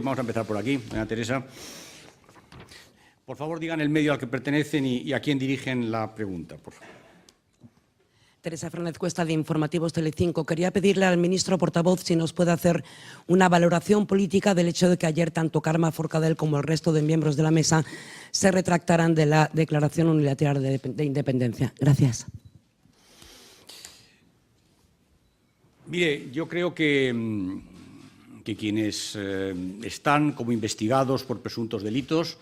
Vamos a empezar por aquí, doña Teresa. Por favor, digan el medio al que pertenecen y a quién dirigen la pregunta, por favor. Teresa Fernández Cuesta, de Informativos Telecinco. Quería pedirle al ministro portavoz si nos puede hacer una valoración política del hecho de que ayer tanto Carme Forcadell como el resto de miembros de la mesa se retractaran de la declaración unilateral de independencia. Gracias. Mire, yo creo que quienes están como investigados por presuntos delitos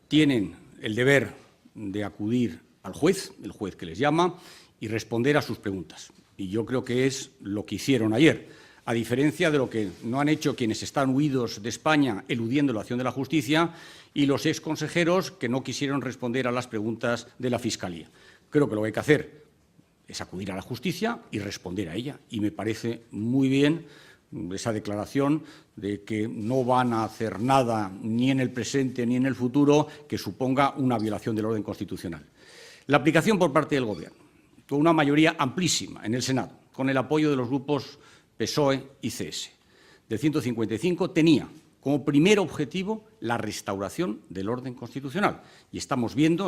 tienen el deber de acudir al juez, el juez que les llama, y responder a sus preguntas. Y yo creo que es lo que hicieron ayer, a diferencia de lo que no han hecho quienes están huidos de España eludiendo la acción de la justicia y los exconsejeros que no quisieron responder a las preguntas de la Fiscalía. Creo que lo que hay que hacer es acudir a la justicia y responder a ella. Y me parece muy bien esa declaración de que no van a hacer nada ni en el presente ni en el futuro que suponga una violación del orden constitucional. La aplicación por parte del Gobierno, con una mayoría amplísima en el Senado, con el apoyo de los grupos PSOE y CS, del 155, tenía como primer objetivo la restauración del orden constitucional. Y estamos viendo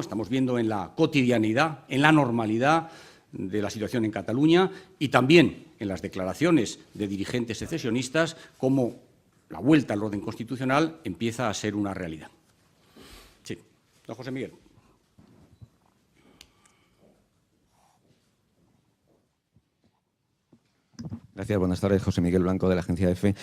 en la cotidianidad, en la normalidad de la situación en Cataluña y también en las declaraciones de dirigentes secesionistas, cómo la vuelta al orden constitucional empieza a ser una realidad. Sí, don José Miguel. Gracias. Buenas tardes. José Miguel Blanco, de la agencia EFE.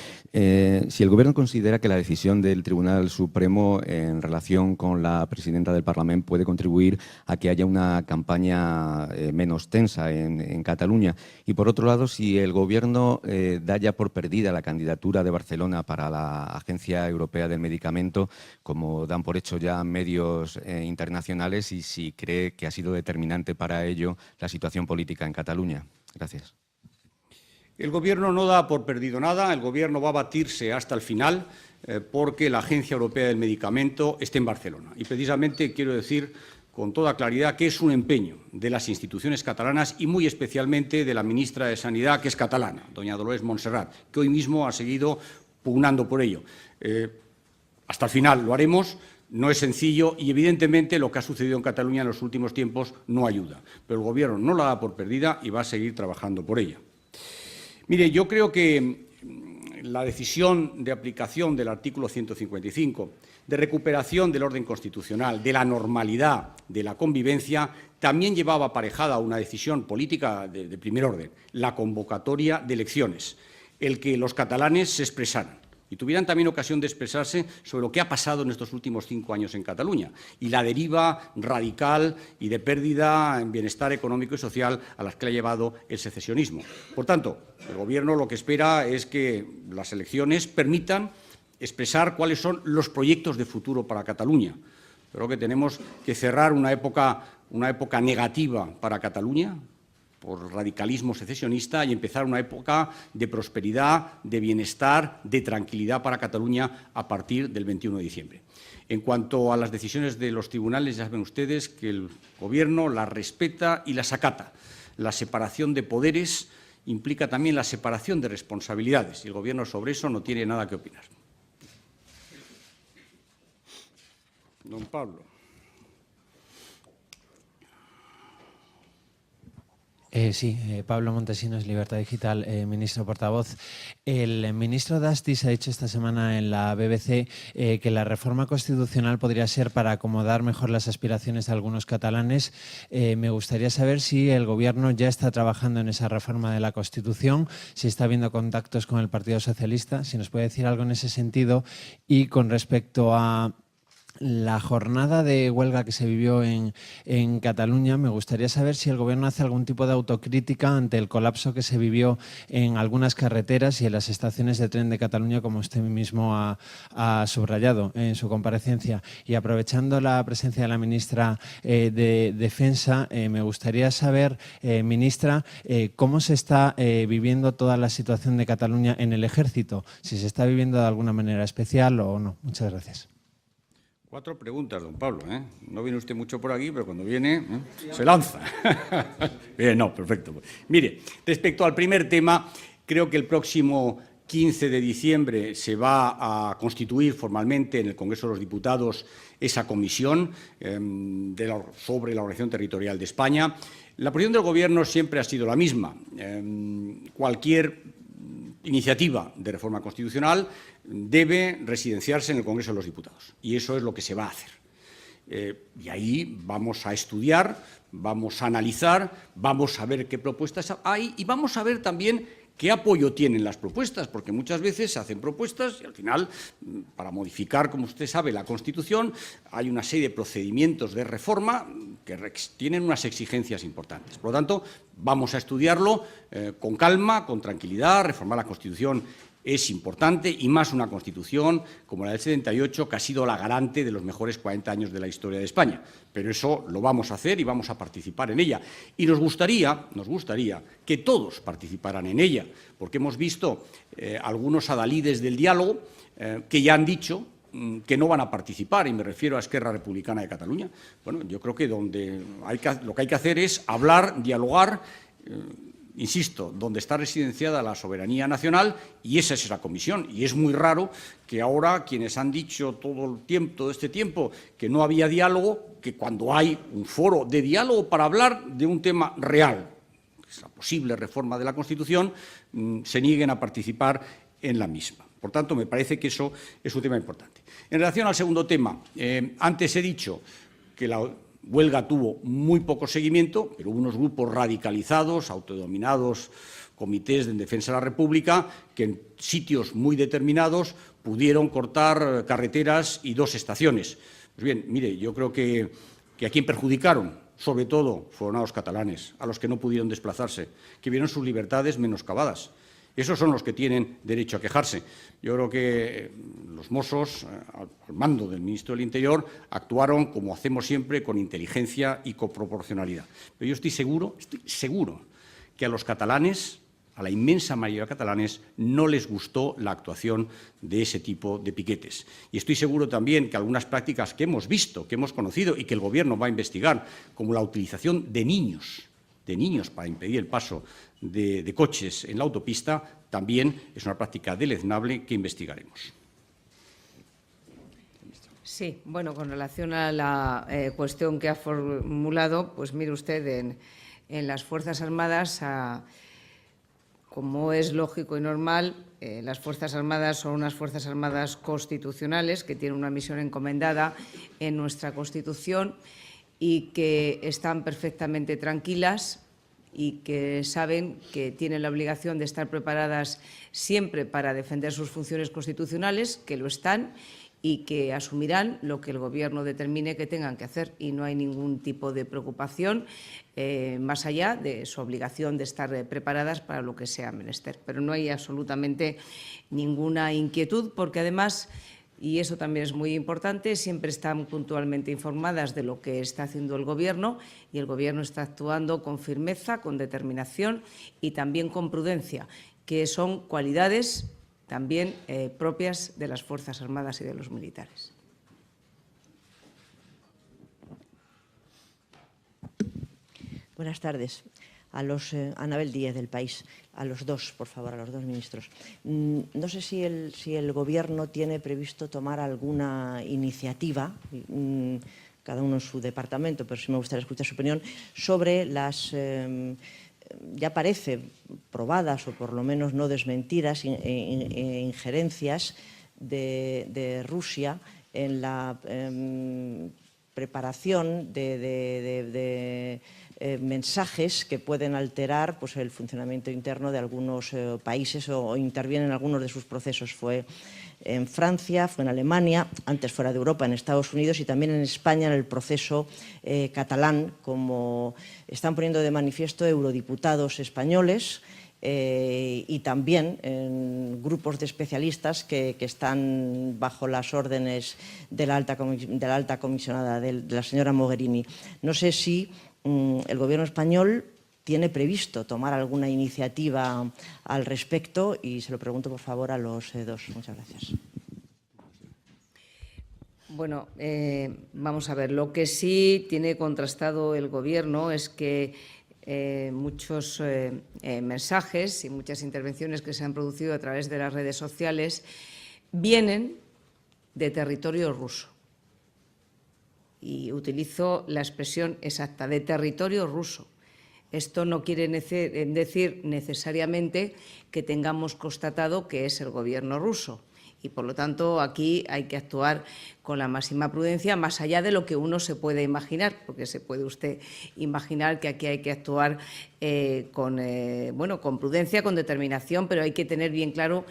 Si el Gobierno considera que la decisión del Tribunal Supremo en relación con la presidenta del Parlamento puede contribuir a que haya una campaña menos tensa en Cataluña, y por otro lado, si el Gobierno da ya por perdida la candidatura de Barcelona para la Agencia Europea del Medicamento, como dan por hecho ya medios internacionales, y si cree que ha sido determinante para ello la situación política en Cataluña. Gracias. El Gobierno no da por perdido nada, el Gobierno va a batirse hasta el final porque la Agencia Europea del Medicamento esté en Barcelona. Y precisamente quiero decir con toda claridad que es un empeño de las instituciones catalanas y muy especialmente de la ministra de Sanidad, que es catalana, doña Dolores Montserrat, que hoy mismo ha seguido pugnando por ello. Hasta el final lo haremos. No es sencillo y, evidentemente, lo que ha sucedido en Cataluña en los últimos tiempos no ayuda. Pero el Gobierno no la da por perdida y va a seguir trabajando por ella. Mire, yo creo que la decisión de aplicación del artículo 155, de recuperación del orden constitucional, de la normalidad, de la convivencia, también llevaba aparejada una decisión política de primer orden, la convocatoria de elecciones, el que los catalanes se expresaran y tuvieran también ocasión de expresarse sobre lo que ha pasado en estos últimos 5 años en Cataluña y la deriva radical y de pérdida en bienestar económico y social a las que le ha llevado el secesionismo. Por tanto, el Gobierno lo que espera es que las elecciones permitan expresar cuáles son los proyectos de futuro para Cataluña. Creo que tenemos que cerrar una época negativa para Cataluña, por radicalismo secesionista, y empezar una época de prosperidad, de bienestar, de tranquilidad para Cataluña a partir del 21 de diciembre. En cuanto a las decisiones de los tribunales, ya saben ustedes que el Gobierno las respeta y las acata. La separación de poderes implica también la separación de responsabilidades y el Gobierno sobre eso no tiene nada que opinar. Don Pablo. Pablo Montesinos, Libertad Digital, ministro portavoz. El ministro Dastis ha dicho esta semana en la BBC que la reforma constitucional podría ser para acomodar mejor las aspiraciones de algunos catalanes. Me gustaría saber si el Gobierno ya está trabajando en esa reforma de la Constitución, si está habiendo contactos con el Partido Socialista, si nos puede decir algo en ese sentido. Y con respecto a la jornada de huelga que se vivió en Cataluña, me gustaría saber si el Gobierno hace algún tipo de autocrítica ante el colapso que se vivió en algunas carreteras y en las estaciones de tren de Cataluña, como usted mismo ha subrayado en su comparecencia. Y aprovechando la presencia de la ministra de Defensa, me gustaría saber, ministra, cómo se está viviendo toda la situación de Cataluña en el Ejército, si se está viviendo de alguna manera especial o no. Muchas gracias. 4 preguntas, don Pablo. No viene usted mucho por aquí, pero cuando viene se lanza. Bien, no, perfecto. Mire, respecto al primer tema, creo que el próximo 15 de diciembre se va a constituir formalmente en el Congreso de los Diputados esa comisión sobre la ordenación territorial de España. La posición del Gobierno siempre ha sido la misma. Cualquier iniciativa de reforma constitucional debe residenciarse en el Congreso de los Diputados, y eso es lo que se va a hacer. Y ahí vamos a estudiar, vamos a analizar, vamos a ver qué propuestas hay y vamos a ver también qué apoyo tienen las propuestas, porque muchas veces se hacen propuestas y al final, para modificar, como usted sabe, la Constitución, hay una serie de procedimientos de reforma que tienen unas exigencias importantes. Por lo tanto, vamos a estudiarlo con calma, con tranquilidad. Reformar la Constitución es importante, y más una Constitución como la del 78, que ha sido la garante de los mejores 40 años de la historia de España. Pero eso lo vamos a hacer y vamos a participar en ella. Y nos gustaría que todos participaran en ella, porque hemos visto algunos adalides del diálogo que ya han dicho que no van a participar, y me refiero a Esquerra Republicana de Cataluña. Bueno, yo creo que lo que hay que hacer es hablar, dialogar, insisto, donde está residenciada la soberanía nacional, y esa es la comisión. Y es muy raro que ahora quienes han dicho todo este tiempo que no había diálogo, que cuando hay un foro de diálogo para hablar de un tema real, que es la posible reforma de la Constitución, se nieguen a participar en la misma. Por tanto, me parece que eso es un tema importante. En relación al segundo tema, antes he dicho que la huelga tuvo muy poco seguimiento, pero hubo unos grupos radicalizados, autodenominados comités en defensa de la República, que en sitios muy determinados pudieron cortar carreteras y 2 estaciones. Pues bien, mire, yo creo que a quien perjudicaron, sobre todo, fueron a los catalanes, a los que no pudieron desplazarse, que vieron sus libertades menoscabadas. Esos son los que tienen derecho a quejarse. Yo creo que los Mossos, al mando del ministro del Interior, actuaron, como hacemos siempre, con inteligencia y con proporcionalidad. Pero yo estoy seguro que a los catalanes, a la inmensa mayoría de catalanes, no les gustó la actuación de ese tipo de piquetes. Y estoy seguro también que algunas prácticas que hemos visto, que hemos conocido y que el Gobierno va a investigar, como la utilización de niños para impedir el paso de coches en la autopista, también es una práctica deleznable que investigaremos. Sí, bueno, con relación a la cuestión que ha formulado, pues mire usted, en las Fuerzas Armadas, como es lógico y normal, las Fuerzas Armadas son unas Fuerzas Armadas constitucionales que tienen una misión encomendada en nuestra Constitución y que están perfectamente tranquilas y que saben que tienen la obligación de estar preparadas siempre para defender sus funciones constitucionales, que lo están, y que asumirán lo que el Gobierno determine que tengan que hacer. Y no hay ningún tipo de preocupación más allá de su obligación de estar preparadas para lo que sea menester. Pero no hay absolutamente ninguna inquietud, porque además, y eso también es muy importante, siempre están puntualmente informadas de lo que está haciendo el Gobierno, y el Gobierno está actuando con firmeza, con determinación y también con prudencia, que son cualidades también propias de las Fuerzas Armadas y de los militares. Buenas tardes. Anabel Díez, del País. A los dos, por favor, a los dos ministros. No sé si el Gobierno tiene previsto tomar alguna iniciativa, cada uno en su departamento, pero sí me gustaría escuchar su opinión, sobre las ya parece probadas o por lo menos no desmentidas injerencias de Rusia en la preparación de mensajes que pueden alterar pues, el funcionamiento interno de algunos países o intervienen en algunos de sus procesos. Fue en Francia, fue en Alemania, antes fuera de Europa, en Estados Unidos y también en España en el proceso catalán, como están poniendo de manifiesto eurodiputados españoles y también en grupos de especialistas que están bajo las órdenes de la alta comisionada, de la señora Mogherini. No sé si el Gobierno español tiene previsto tomar alguna iniciativa al respecto y se lo pregunto, por favor, a los dos. Muchas gracias. Bueno, vamos a ver. Lo que sí tiene contrastado el Gobierno es que muchos mensajes y muchas intervenciones que se han producido a través de las redes sociales vienen de territorio ruso. Y utilizo la expresión exacta, de territorio ruso. Esto no quiere decir necesariamente que tengamos constatado que es el gobierno ruso. Y, por lo tanto, aquí hay que actuar con la máxima prudencia, más allá de lo que uno se puede imaginar, porque se puede usted imaginar que aquí hay que actuar con prudencia, con determinación, pero hay que tener bien claro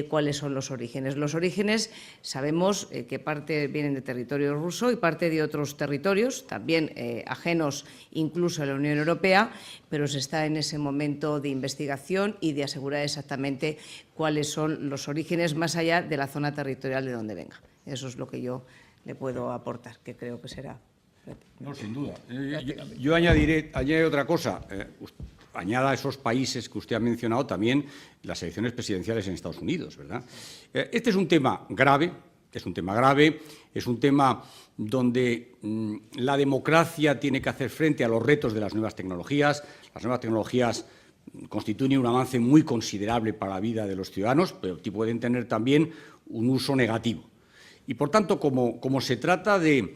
cuáles son los orígenes. Los orígenes sabemos que parte vienen de territorio ruso y parte de otros territorios, también ajenos incluso a la Unión Europea, pero se está en ese momento de investigación y de asegurar exactamente cuáles son los orígenes más allá de la zona territorial de donde venga. Eso es lo que yo le puedo aportar, que creo que será. No, sin duda. Yo añadiré otra cosa. Añada a esos países que usted ha mencionado también las elecciones presidenciales en Estados Unidos, ¿verdad? Este es un tema grave, es un tema donde la democracia tiene que hacer frente a los retos de las nuevas tecnologías. Las nuevas tecnologías constituyen un avance muy considerable para la vida de los ciudadanos, pero pueden tener también un uso negativo. Y, por tanto, como se trata de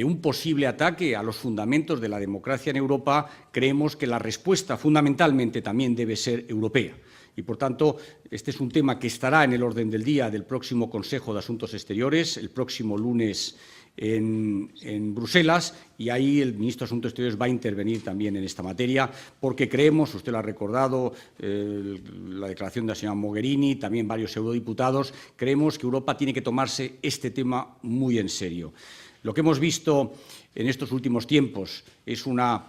un posible ataque a los fundamentos de la democracia en Europa, creemos que la respuesta fundamentalmente también debe ser europea. Y, por tanto, este es un tema que estará en el orden del día del próximo Consejo de Asuntos Exteriores, el próximo lunes en Bruselas, y ahí el ministro de Asuntos Exteriores va a intervenir también en esta materia, porque creemos, usted lo ha recordado, la declaración de la señora Mogherini, también varios eurodiputados, creemos que Europa tiene que tomarse este tema muy en serio. Lo que hemos visto en estos últimos tiempos es una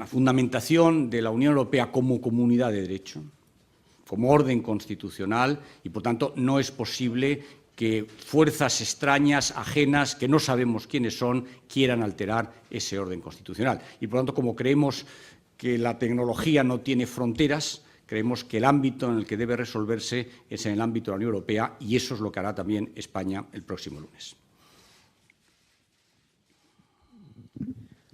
fundamentación de la Unión Europea como comunidad de derecho, como orden constitucional, y, por tanto, no es posible que fuerzas extrañas, ajenas, que no sabemos quiénes son, quieran alterar ese orden constitucional. Y, por tanto, como creemos que la tecnología no tiene fronteras, creemos que el ámbito en el que debe resolverse es en el ámbito de la Unión Europea, y eso es lo que hará también España el próximo lunes.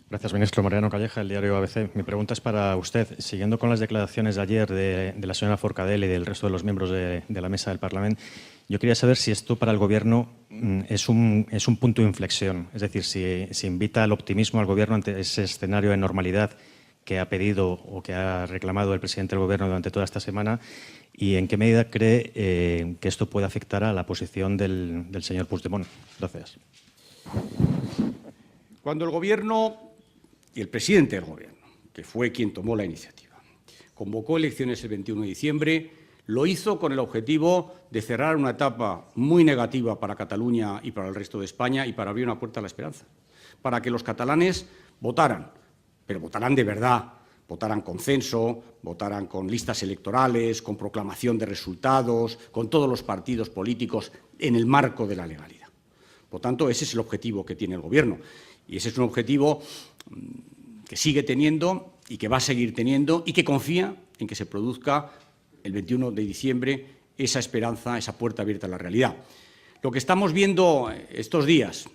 Gracias, ministro. Mariano Calleja, el diario ABC. Mi pregunta es para usted. Siguiendo con las declaraciones de ayer de la señora Forcadell y del resto de los miembros de la mesa del Parlamento, yo quería saber si esto para el Gobierno es un punto de inflexión, es decir, si invita al optimismo al Gobierno ante ese escenario de normalidad que ha pedido o que ha reclamado el presidente del Gobierno durante toda esta semana, y en qué medida cree que esto puede afectar a la posición del señor Puigdemont. Gracias. Cuando el Gobierno y el presidente del Gobierno, que fue quien tomó la iniciativa, convocó elecciones el 21 de diciembre, lo hizo con el objetivo de cerrar una etapa muy negativa para Cataluña y para el resto de España y para abrir una puerta a la esperanza, para que los catalanes votaran, pero votaran de verdad, votaran con censo, votaran con listas electorales, con proclamación de resultados, con todos los partidos políticos en el marco de la legalidad. Por tanto, ese es el objetivo que tiene el Gobierno, y ese es un objetivo que sigue teniendo y que va a seguir teniendo, y que confía en que se produzca el 21 de diciembre esa esperanza, esa puerta abierta a la realidad. Lo que estamos viendo estos días,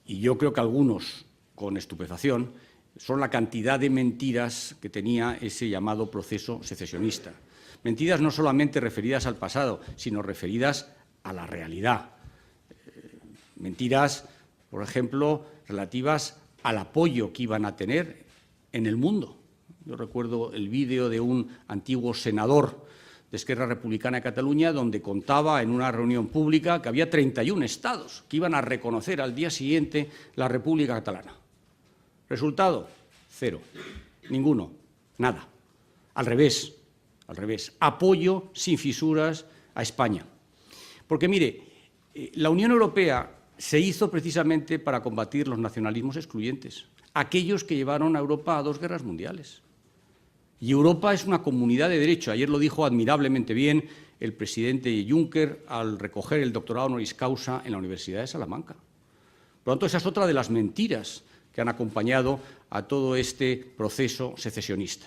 y yo creo que algunos con estupefacción, son la cantidad de mentiras que tenía ese llamado proceso secesionista. Mentiras no solamente referidas al pasado, sino referidas a la realidad. Mentiras, por ejemplo, relativas al apoyo que iban a tener en el mundo. Yo recuerdo el vídeo de un antiguo senador de Esquerra Republicana de Cataluña, donde contaba en una reunión pública que había 31 estados que iban a reconocer al día siguiente la República Catalana. Resultado, cero, ninguno, nada. Al revés, apoyo sin fisuras a España. Porque, mire, la Unión Europea se hizo precisamente para combatir los nacionalismos excluyentes, aquellos que llevaron a Europa a 2 guerras mundiales. Y Europa es una comunidad de derecho. Ayer lo dijo admirablemente bien el presidente Juncker al recoger el doctorado honoris causa en la Universidad de Salamanca. Por lo tanto, esa es otra de las mentiras que han acompañado a todo este proceso secesionista.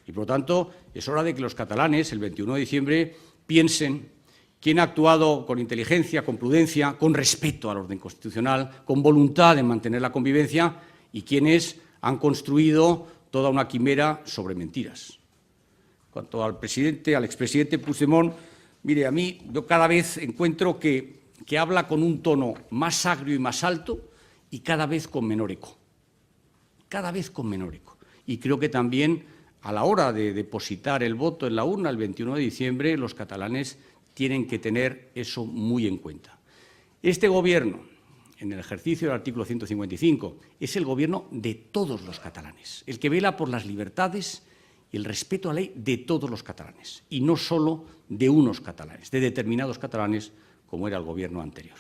Y, por lo tanto, es hora de que los catalanes, el 21 de diciembre, piensen quién ha actuado con inteligencia, con prudencia, con respeto al orden constitucional, con voluntad de mantener la convivencia, y quiénes han construido toda una quimera sobre mentiras. Cuanto al expresidente Puigdemont, mire, a mí yo cada vez encuentro que habla con un tono más agrio y más alto y cada vez con menor eco. Cada vez con menor eco. Y creo que también a la hora de depositar el voto en la urna el 21 de diciembre, los catalanes tienen que tener eso muy en cuenta. Este Gobierno, en el ejercicio del artículo 155, es el Gobierno de todos los catalanes, el que vela por las libertades y el respeto a la ley de todos los catalanes, y no solo de unos catalanes, de determinados catalanes, como era el Gobierno anterior.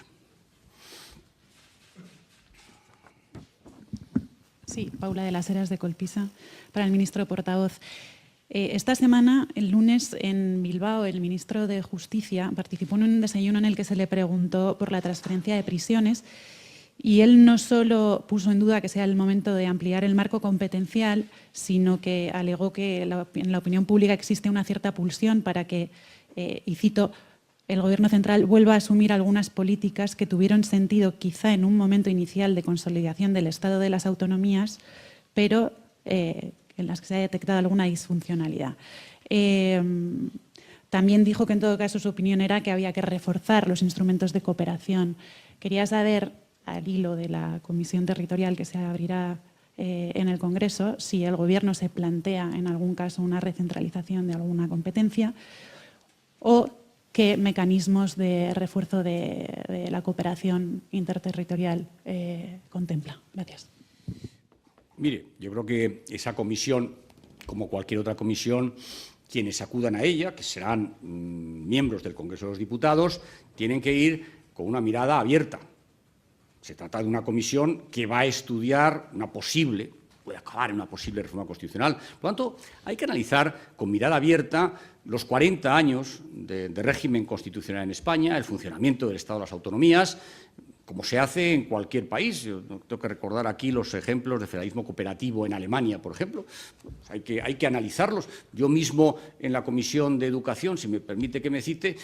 Sí, Paula de las Heras, de Colpisa, para el ministro portavoz. Esta semana, el lunes, en Bilbao, el ministro de Justicia participó en un desayuno en el que se le preguntó por la transferencia de prisiones y él no solo puso en duda que sea el momento de ampliar el marco competencial, sino que alegó que en la opinión pública existe una cierta pulsión para que, y cito, el Gobierno central vuelva a asumir algunas políticas que tuvieron sentido quizá en un momento inicial de consolidación del Estado de las autonomías, pero en las que se ha detectado alguna disfuncionalidad. También dijo que en todo caso su opinión era que había que reforzar los instrumentos de cooperación. Quería saber, al hilo de la comisión territorial que se abrirá en el Congreso, si el Gobierno se plantea en algún caso una recentralización de alguna competencia o qué mecanismos de refuerzo de la cooperación interterritorial contempla. Gracias. Mire, yo creo que esa comisión, como cualquier otra comisión, quienes acudan a ella, que serán miembros del Congreso de los Diputados, tienen que ir con una mirada abierta. Se trata de una comisión que va a estudiar puede acabar en una posible reforma constitucional. Por lo tanto, hay que analizar con mirada abierta los 40 años de régimen constitucional en España, el funcionamiento del Estado de las autonomías, como se hace en cualquier país. Yo tengo que recordar aquí los ejemplos de federalismo cooperativo en Alemania, por ejemplo. Hay que analizarlos. Yo mismo, en la Comisión de Educación, si me permite que me cite,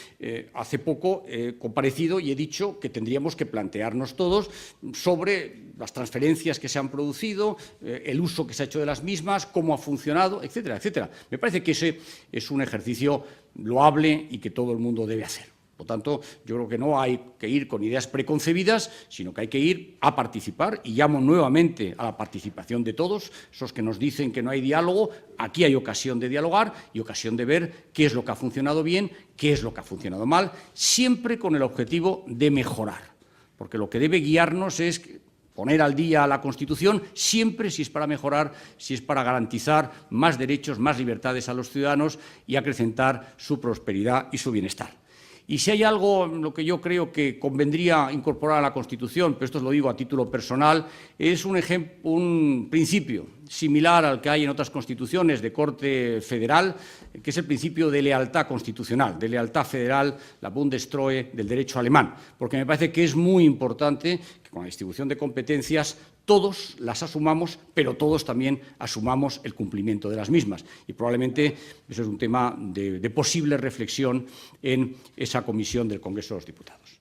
hace poco he comparecido y he dicho que tendríamos que plantearnos todos sobre las transferencias que se han producido, el uso que se ha hecho de las mismas, cómo ha funcionado, etcétera, etcétera. Me parece que ese es un ejercicio loable y que todo el mundo debe hacer. Por tanto, yo creo que no hay que ir con ideas preconcebidas, sino que hay que ir a participar, y llamo nuevamente a la participación de todos, esos que nos dicen que no hay diálogo. Aquí hay ocasión de dialogar y ocasión de ver qué es lo que ha funcionado bien, qué es lo que ha funcionado mal, siempre con el objetivo de mejorar, porque lo que debe guiarnos es poner al día la Constitución, siempre si es para mejorar, si es para garantizar más derechos, más libertades a los ciudadanos y acrecentar su prosperidad y su bienestar. Y si hay algo en lo que yo creo que convendría incorporar a la Constitución, pero esto os lo digo a título personal, es un principio similar al que hay en otras constituciones de corte federal, que es el principio de lealtad constitucional, de lealtad federal, la Bundestreue del derecho alemán, porque me parece que es muy importante que con la distribución de competencias todos las asumamos, pero todos también asumamos el cumplimiento de las mismas. Y probablemente eso es un tema de posible reflexión en esa comisión del Congreso de los Diputados.